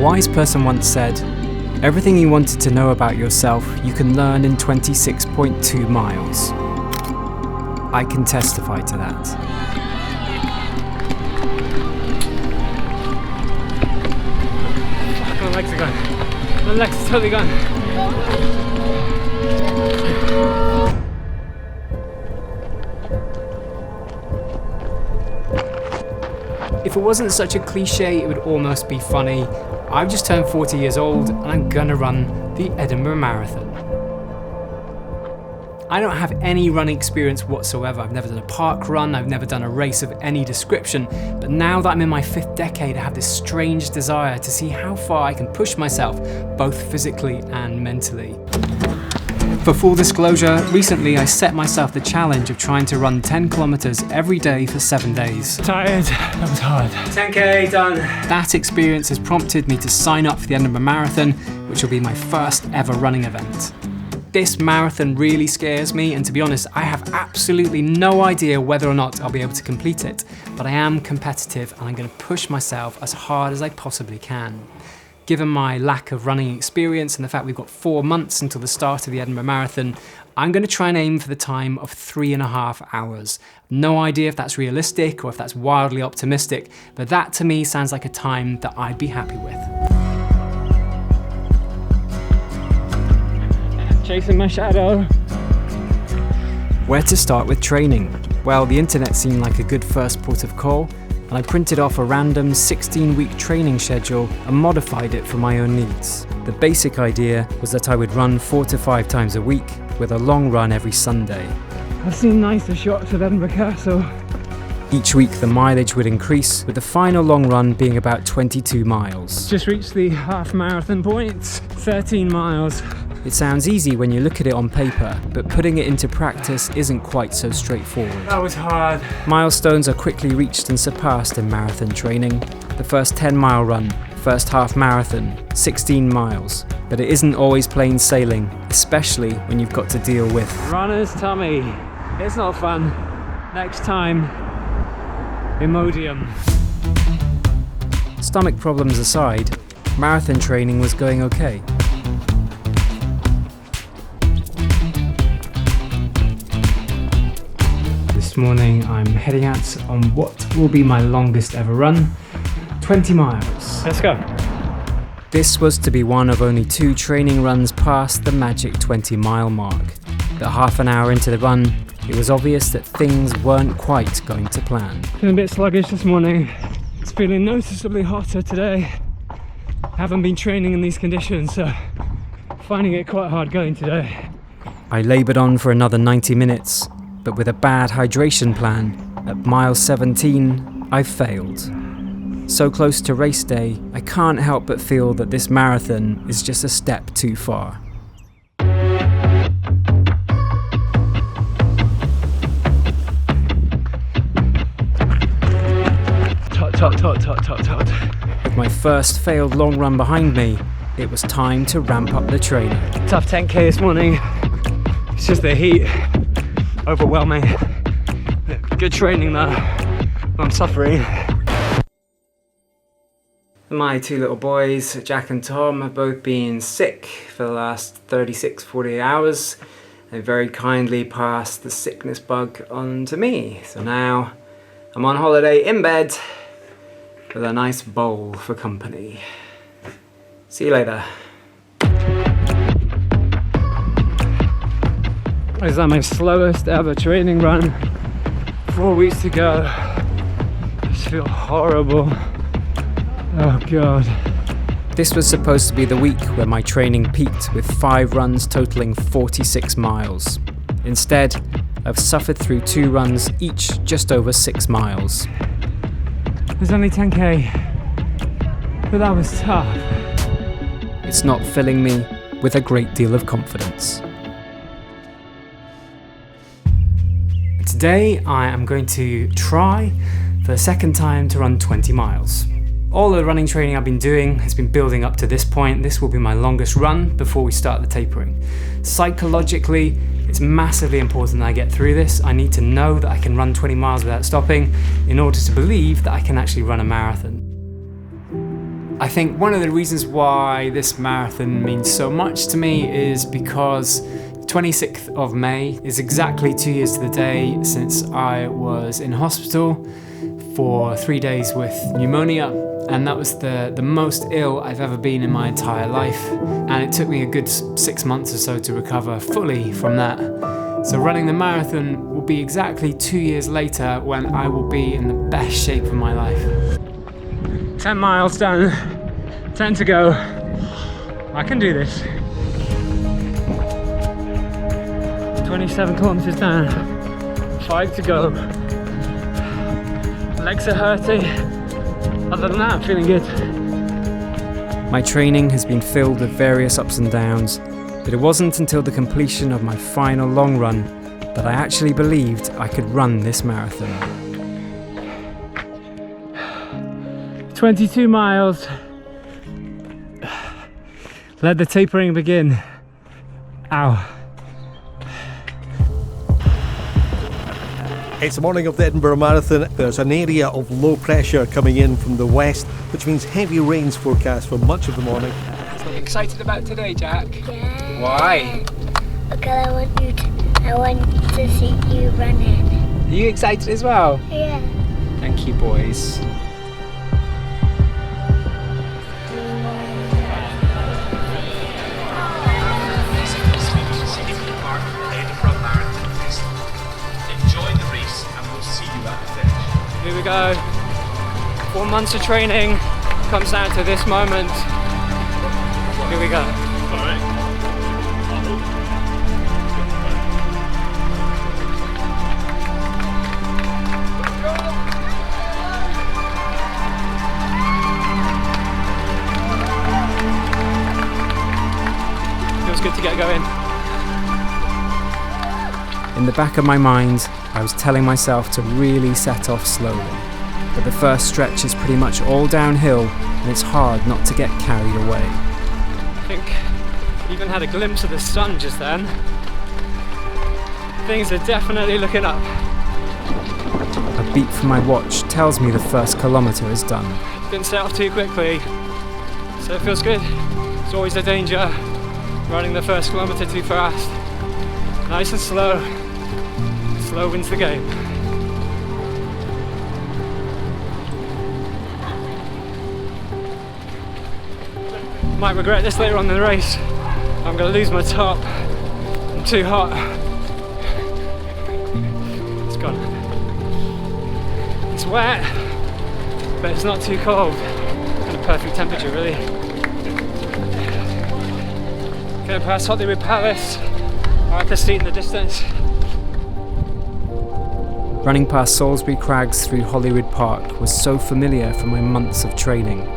wise person once said, "Everything you wanted to know about yourself, you can learn in 26.2 miles. I can testify to that. Fuck, my legs are gone. My legs are totally gone. If it wasn't such a cliche, it would almost be funny. I've just turned 40 years old and I'm gonna run the Edinburgh Marathon. I don't have any running experience whatsoever. I've never done a park run, I've never done a race of any description, but now that I'm in my 5th decade, I have this strange desire to see how far I can push myself, both physically and mentally. For full disclosure, recently I set myself the challenge of trying to run 10 kilometers every day for 7 days. Tired, that was hard. 10k done. That experience has prompted me to sign up for the Edinburgh Marathon, which will be my first ever running event. This marathon really scares me, and to be honest, I have absolutely no idea whether or not I'll be able to complete it, but I am competitive and I'm going to push myself as hard as I possibly can. Given my lack of running experience and the fact we've got 4 months until the start of the Edinburgh Marathon, I'm going to try and aim for the time of 3.5 hours. No idea if that's realistic or if that's wildly optimistic, but that to me sounds like a time that I'd be happy with. Chasing my shadow. Where to start with training? Well, the internet seemed like a good first port of call, and I printed off a random 16-week training schedule and modified it for my own needs. The basic idea was that I would run 4 to 5 times a week, with a long run every Sunday. I've seen nicer shots of Edinburgh Castle. Each week the mileage would increase, with the final long run being about 22 miles. Just reached the half marathon point, 13 miles. It sounds easy when you look at it on paper, but putting it into practice isn't quite so straightforward. That was hard. Milestones are quickly reached and surpassed in marathon training. The first 10-mile run, first half marathon, 16 miles. But it isn't always plain sailing, especially when you've got to deal with runner's tummy. It's not fun. Next time, Imodium. Stomach problems aside, marathon training was going okay. This morning I'm heading out on what will be my longest ever run, 20 miles. Let's go. This was to be one of only 2 training runs past the magic 20-mile mark. But half an hour into the run, it was obvious that things weren't quite going to plan. Feeling a bit sluggish this morning. It's feeling noticeably hotter today. I haven't been training in these conditions, so finding it quite hard going today. I laboured on for another 90 minutes, but with a bad hydration plan, at mile 17, I failed. So close to race day, I can't help but feel that this marathon is just a step too far. Tot. With my first failed long run behind me, it was time to ramp up the training. Tough 10k this morning. It's just the heat. Overwhelming. Good training though. I'm suffering. My 2 little boys, Jack and Tom, have both been sick for the last 36, 48 hours. They very kindly passed the sickness bug on to me. So now I'm on holiday in bed with a nice bowl for company. See you later. This is my slowest ever training run. 4 weeks to go. I just feel horrible. Oh God. This was supposed to be the week where my training peaked with 5 runs totaling 46 miles. Instead, I've suffered through 2 runs, each just over 6 miles. There's only 10k, but that was tough. It's not filling me with a great deal of confidence. Today I am going to try for the second time to run 20 miles. All the running training I've been doing has been building up to this point. This will be my longest run before we start the tapering. Psychologically, it's massively important that I get through this. I need to know that I can run 20 miles without stopping in order to believe that I can actually run a marathon. I think one of the reasons why this marathon means so much to me is because 26th of May is exactly 2 years to the day since I was in hospital for 3 days with pneumonia, and that was the most ill I've ever been in my entire life, and it took me a good 6 months or so to recover fully from that. So running the marathon will be exactly 2 years later when I will be in the best shape of my life. 10 miles done, 10 to go. I can do this. 27 kilometers down, 5 to go. Legs are hurting. Other than that, I'm feeling good. My training has been filled with various ups and downs, but it wasn't until the completion of my final long run that I actually believed I could run this marathon. 22 miles. Let the tapering begin. Ow. It's the morning of the Edinburgh Marathon. There's an area of low pressure coming in from the west, which means heavy rains forecast for much of the morning. Excited about today, Jack? Yeah. Why? Because I want to see you running. Are you excited as well? Yeah. Thank you, boys. Edinburgh Marathon Festival. Enjoy the race and we'll see you at the finish. Here we go. 4 months of training comes down to this moment. Here we go. Feels good to get going. In the back of my mind, I was telling myself to really set off slowly. But the first stretch is pretty much all downhill, and it's hard not to get carried away. I think even had a glimpse of the sun just then. Things are definitely looking up. A beep from my watch tells me the first kilometre is done. Didn't set off too quickly, so it feels good. It's always a danger running the first kilometre too fast. Nice and slow. Slow wins the game. Might regret this later on in the race. I'm going to lose my top. I'm too hot. It's gone. It's wet, but it's not too cold. It's a perfect temperature, really. Going past Hollywood Palace. I have to see it in the distance. Running past Salisbury Crags through Hollywood Park was so familiar from my months of training.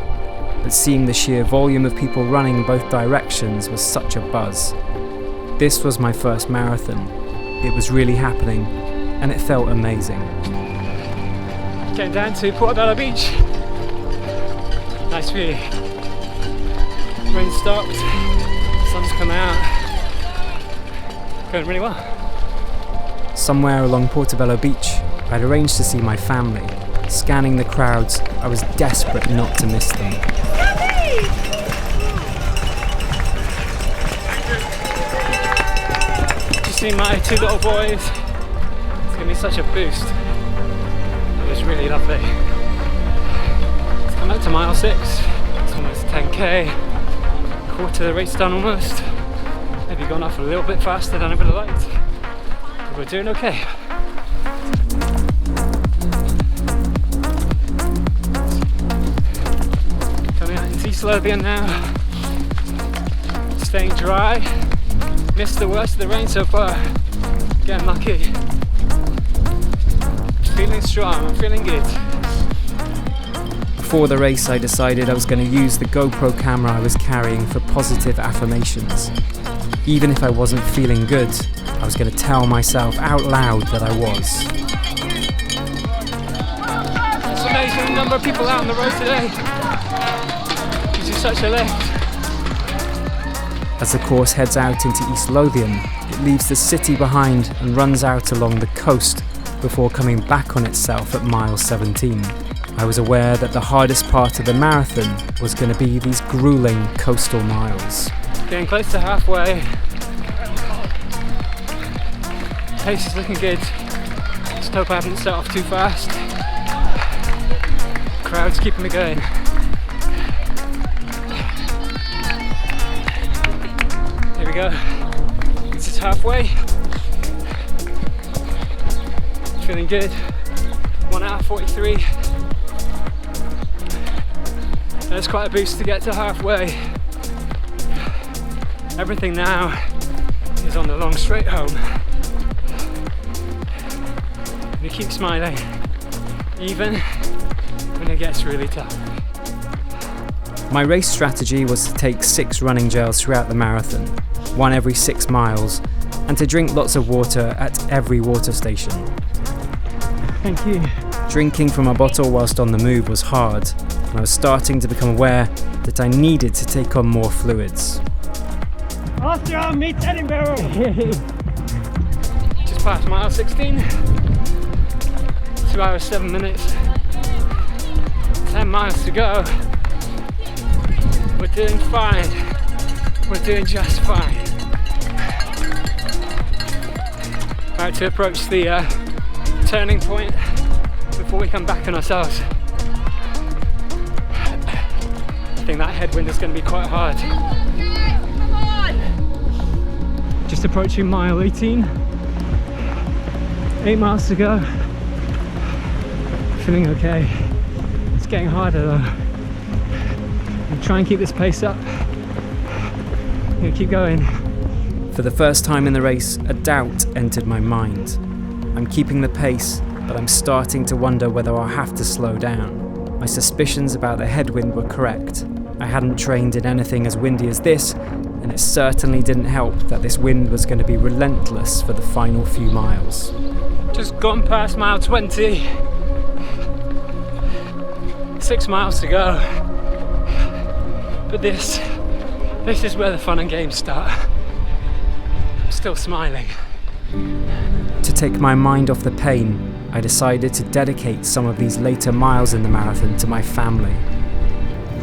But seeing the sheer volume of people running in both directions was such a buzz. This was my first marathon. It was really happening, and it felt amazing. Getting down to Portobello Beach. Nice view. Rain stopped, sun's come out. Going really well. Somewhere along Portobello Beach, I'd arranged to see my family. Scanning the crowds, I was desperate not to miss them. Just see my two little boys. It's giving me such a boost. It was really lovely. Let's come up to mile 6. It's almost 10k. Quarter of the race done almost. Maybe gone off a little bit faster than I would have liked. But we're doing okay. East Lothian now, staying dry, missed the worst of the rain so far, getting lucky, feeling strong, I'm feeling good. Before the race I decided I was going to use the GoPro camera I was carrying for positive affirmations. Even if I wasn't feeling good, I was going to tell myself out loud that I was. It's amazing the number of people out on the road today. Such a lift. As the course heads out into East Lothian, it leaves the city behind and runs out along the coast before coming back on itself at mile 17. I was aware that the hardest part of the marathon was going to be these grueling coastal miles. Getting close to halfway. Pace is looking good. Just hope I haven't set off too fast. Crowd's keeping me going. Here we go. This is halfway. Feeling good. 1 hour 43. There's quite a boost to get to halfway. Everything now is on the long straight home. You keep smiling, even when it gets really tough. My race strategy was to take 6 running gels throughout the marathon, 1 every 6 miles, and to drink lots of water at every water station. Thank you. Drinking from a bottle whilst on the move was hard, and I was starting to become aware that I needed to take on more fluids. Austria meets Edinburgh! Just past mile 16. 2 hours 7 minutes. 10 miles to go. We're doing fine. We're doing just fine. About to approach the turning point before we come back on ourselves. I think that headwind is going to be quite hard. Just approaching mile 18. 8 miles to go. Feeling okay. It's getting harder though. I'll try and keep this pace up. I'm gonna keep going. For the first time in the race, a doubt entered my mind. I'm keeping the pace, but I'm starting to wonder whether I'll have to slow down. My suspicions about the headwind were correct. I hadn't trained in anything as windy as this, and it certainly didn't help that this wind was going to be relentless for the final few miles. Just gone past mile 20. 6 miles to go. But this is where the fun and games start. I'm still smiling. To take my mind off the pain, I decided to dedicate some of these later miles in the marathon to my family.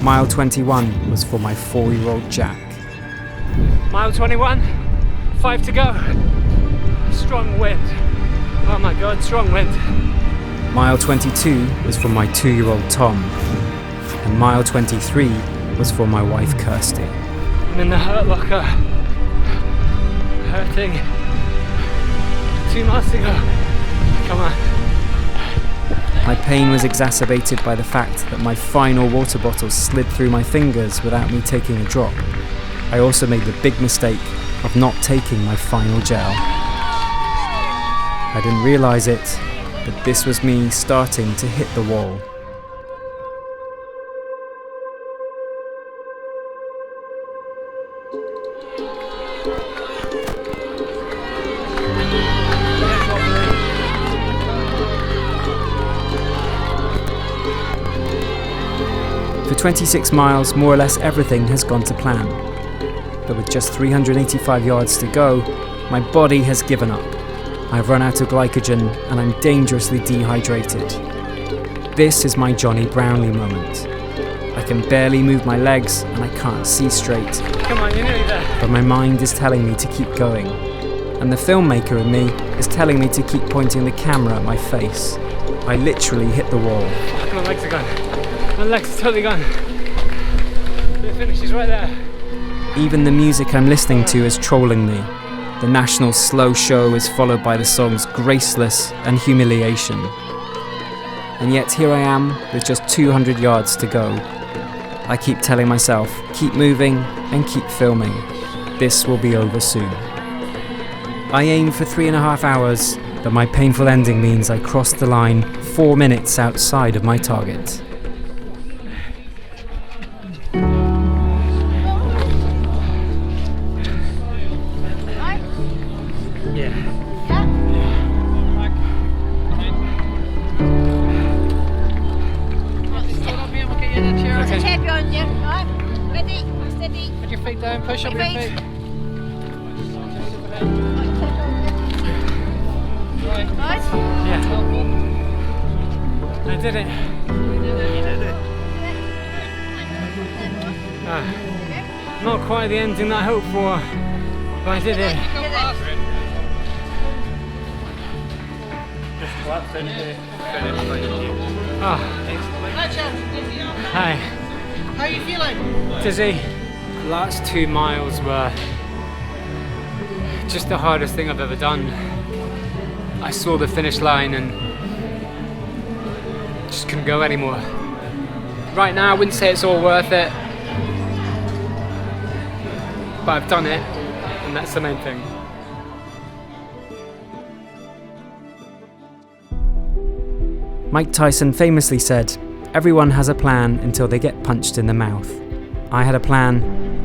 Mile 21 was for my 4-year-old Jack. Mile 21, 5 to go. Strong wind. Oh my god, strong wind. Mile 22 was for my 2-year-old Tom. And mile 23 was for my wife Kirsty. I'm in the hurt locker. Hurting. 2 miles to go. Come on. My pain was exacerbated by the fact that my final water bottle slid through my fingers without me taking a drop. I also made the big mistake of not taking my final gel. I didn't realise it, but this was me starting to hit the wall. For 26 miles, more or less everything has gone to plan. But with just 385 yards to go, my body has given up. I've run out of glycogen and I'm dangerously dehydrated. This is my Johnny Brownlee moment. I can barely move my legs and I can't see straight. Come on, you're nearly there. But my mind is telling me to keep going. And the filmmaker in me is telling me to keep pointing the camera at my face. I literally hit the wall. My legs are gone. My legs are totally gone. The finish is right there. Even the music I'm listening to is trolling me. The National's slow show is followed by the songs Graceless and Humiliation. And yet here I am with just 200 yards to go. I keep telling myself, keep moving and keep filming. This will be over soon. I aim for 3.5 hours, but my painful ending means I crossed the line 4 minutes outside of my target. Push up your feet. Yeah. I did it. Not quite the ending that I hoped for, but I did it. Oh. Hi. How are you feeling? Dizzy. The last 2 miles were just the hardest thing I've ever done. I saw the finish line and just couldn't go anymore. Right now I wouldn't say it's all worth it, but I've done it, and that's the main thing. Mike Tyson famously said, "Everyone has a plan until they get punched in the mouth." I had a plan,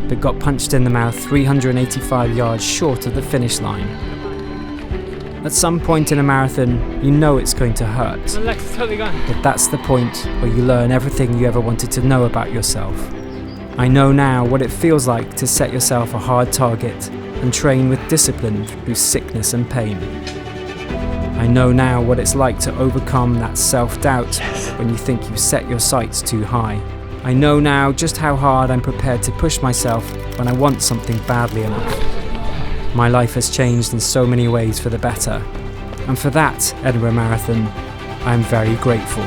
but got punched in the mouth 385 yards short of the finish line. At some point in a marathon, you know it's going to hurt. My legs are totally gone. But that's the point where you learn everything you ever wanted to know about yourself. I know now what it feels like to set yourself a hard target and train with discipline through sickness and pain. I know now what it's like to overcome that self-doubt when you think you've set your sights too high. I know now just how hard I'm prepared to push myself when I want something badly enough. My life has changed in so many ways for the better, and for that, Edinburgh Marathon, I'm very grateful.